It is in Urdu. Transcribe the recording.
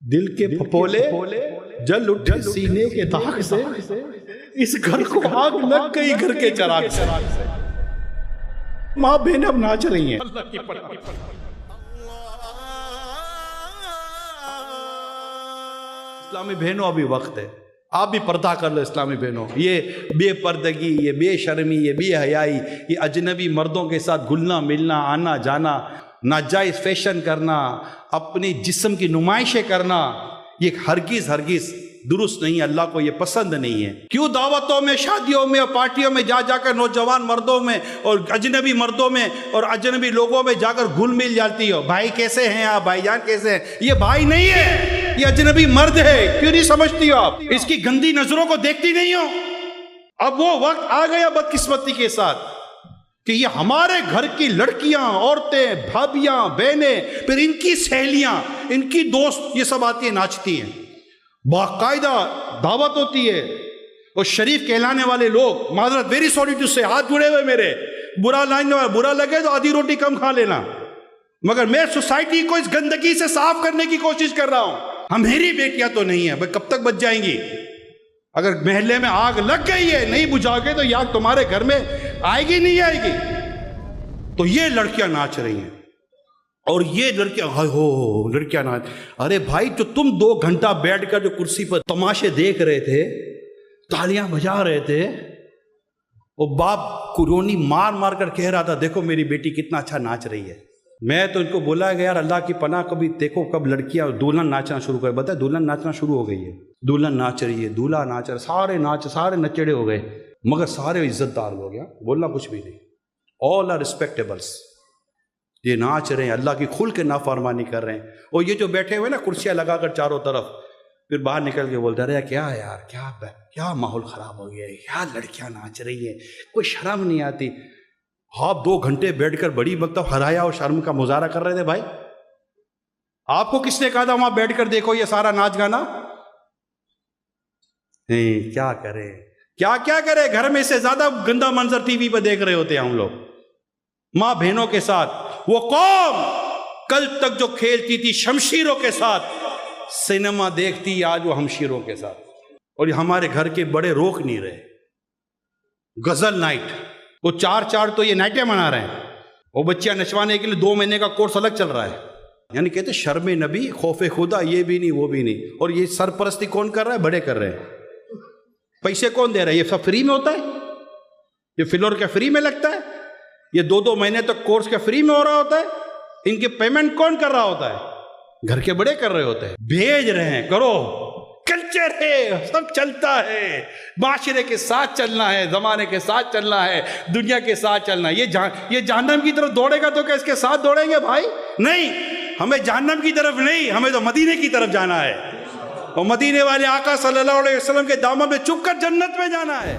دل کے پھپولے جل اٹھے سینے کے داغ سے، اس گھر کو آگ لگ گئی گھر کے چراغ سے۔ ماں بہنیں اب ناچ رہی ہیں۔ اسلامی بہنوں ابھی وقت ہے، آپ بھی پردہ کر لو اسلامی بہنوں۔ یہ بے پردگی، یہ بے شرمی، یہ بے حیائی، یہ اجنبی مردوں کے ساتھ گھلنا ملنا، آنا جانا، ناجائز فیشن کرنا، اپنی جسم کی نمائشیں کرنا، یہ ہرگز درست نہیں ہے، اللہ کو یہ پسند نہیں ہے۔ کیوں دعوتوں میں، شادیوں میں اور پارٹیوں میں جا کر نوجوان مردوں میں اور اجنبی مردوں میں اور اجنبی لوگوں میں جا کر گھل مل جاتی ہو؟ بھائی کیسے ہیں آپ؟ بھائی جان کیسے ہیں؟ یہ بھائی نہیں ہے، یہ اجنبی مرد ہے۔ کیوں نہیں سمجھتی ہو آپ؟ اس کی گندی نظروں کو دیکھتی نہیں ہو؟ اب وہ وقت آ گیا بدقسمتی کے ساتھ کہ یہ ہمارے گھر کی لڑکیاں، عورتیں، بھابیاں، بہنیں، پھر ان کی سہیلیاں، ان کی دوست، یہ سب آتی ہیں، ناچتی ہیں، باقاعدہ دعوت ہوتی ہے، اور شریف کہلانے والے لوگ، معذرت ویری سوری ٹو سے، ہاتھ جڑے ہوئے میرے، برا لگے تو آدھی روٹی کم کھا لینا، مگر میں سوسائٹی کو اس گندگی سے صاف کرنے کی کوشش کر رہا ہوں۔ میری بیٹیاں تو نہیں ہیں، کب تک بچ جائیں گی؟ اگر محلے میں آگ لگ گئی ہے، نہیں بجھاؤ گے تو یہ آگ تمہارے گھر میں آئے گی نہیں آئے گی؟ تو یہ لڑکیاں ناچ رہی ہیں، اور یہ لڑکیاں ناچ۔ ارے بھائی، جو تم 2 گھنٹہ بیٹھ کر جو کرسی پر تماشے دیکھ رہے تھے، تالیاں بجا رہے تھے، وہ باپ کرونی مار کر کہہ رہا تھا دیکھو میری بیٹی کتنا اچھا ناچ رہی ہے۔ میں تو ان کو بولا گیا یار اللہ کی پناہ، کبھی دیکھو کب لڑکیاں دلہن ناچنا شروع کر۔ بتا دلہن ناچنا شروع ہو گئی ہے، دلہن ناچ رہی ہے، دولہا ناچ رہا ہے، سارے نچڑے ہو گئے، مگر سارے عزت دار ہو گیا، بولنا کچھ بھی نہیں، all are respectables۔ یہ ناچ رہے ہیں، اللہ کی کھل کے نافرمانی کر رہے ہیں، اور یہ جو بیٹھے ہوئے نا کرسیاں لگا کر چاروں طرف، پھر باہر نکل کے بولتے رہے کیا یار، کیا ماحول خراب ہو گیا ہے، کیا لڑکیاں ناچ رہی ہیں، کوئی شرم نہیں آتی۔ آپ 2 گھنٹے بیٹھ کر بڑی حیا اور شرم کا مظاہرہ کر رہے تھے بھائی؟ آپ کو کس نے کہا تھا وہاں بیٹھ کر دیکھو یہ سارا ناچ گانا؟ نہیں، کیا کرے، گھر میں سے زیادہ گندا منظر ٹی وی پہ دیکھ رہے ہوتے ہیں ہم لوگ، ماں بہنوں کے ساتھ۔ وہ قوم کل تک جو کھیلتی تھی شمشیروں کے ساتھ، سینما دیکھتی آج وہ ہمشیروں کے ساتھ، اور ہمارے گھر کے بڑے روک نہیں رہے۔ غزل نائٹ، وہ 4 تو یہ نائٹیں منا رہے ہیں، وہ بچیاں نچوانے کے لیے 2 مہینے کا کورس الگ چل رہا ہے، یعنی کہتے شرم نبی، خوف خدا، یہ بھی نہیں وہ بھی نہیں۔ اور یہ سرپرستی کون کر رہا ہے؟ بڑے کر رہے ہیں۔ پیسے کون دے رہا ہے؟ یہ سب فری میں ہوتا ہے، یہ فلور کا فری میں لگتا ہے، یہ 2 مہینے تک کورس کا فری میں ہو رہا ہوتا ہے، ان کے پیمنٹ کون کر رہا ہوتا ہے؟ گھر کے بڑے کر رہے ہوتے ہیں، بھیج رہے ہیں، کرو، کلچر ہے، سب چلتا ہے، معاشرے کے ساتھ چلنا ہے، زمانے کے ساتھ چلنا ہے، دنیا کے ساتھ چلنا ہے۔ یہ جہنم کی طرف دوڑے گا تو کیا اس کے ساتھ دوڑیں گے بھائی؟ نہیں، ہمیں جہنم کی طرف نہیں، ہمیں تو مدینے کی طرف جانا ہے، اور مدینے والے آقا صلی اللہ علیہ وسلم کے دامن میں چپ کر جنت میں جانا ہے۔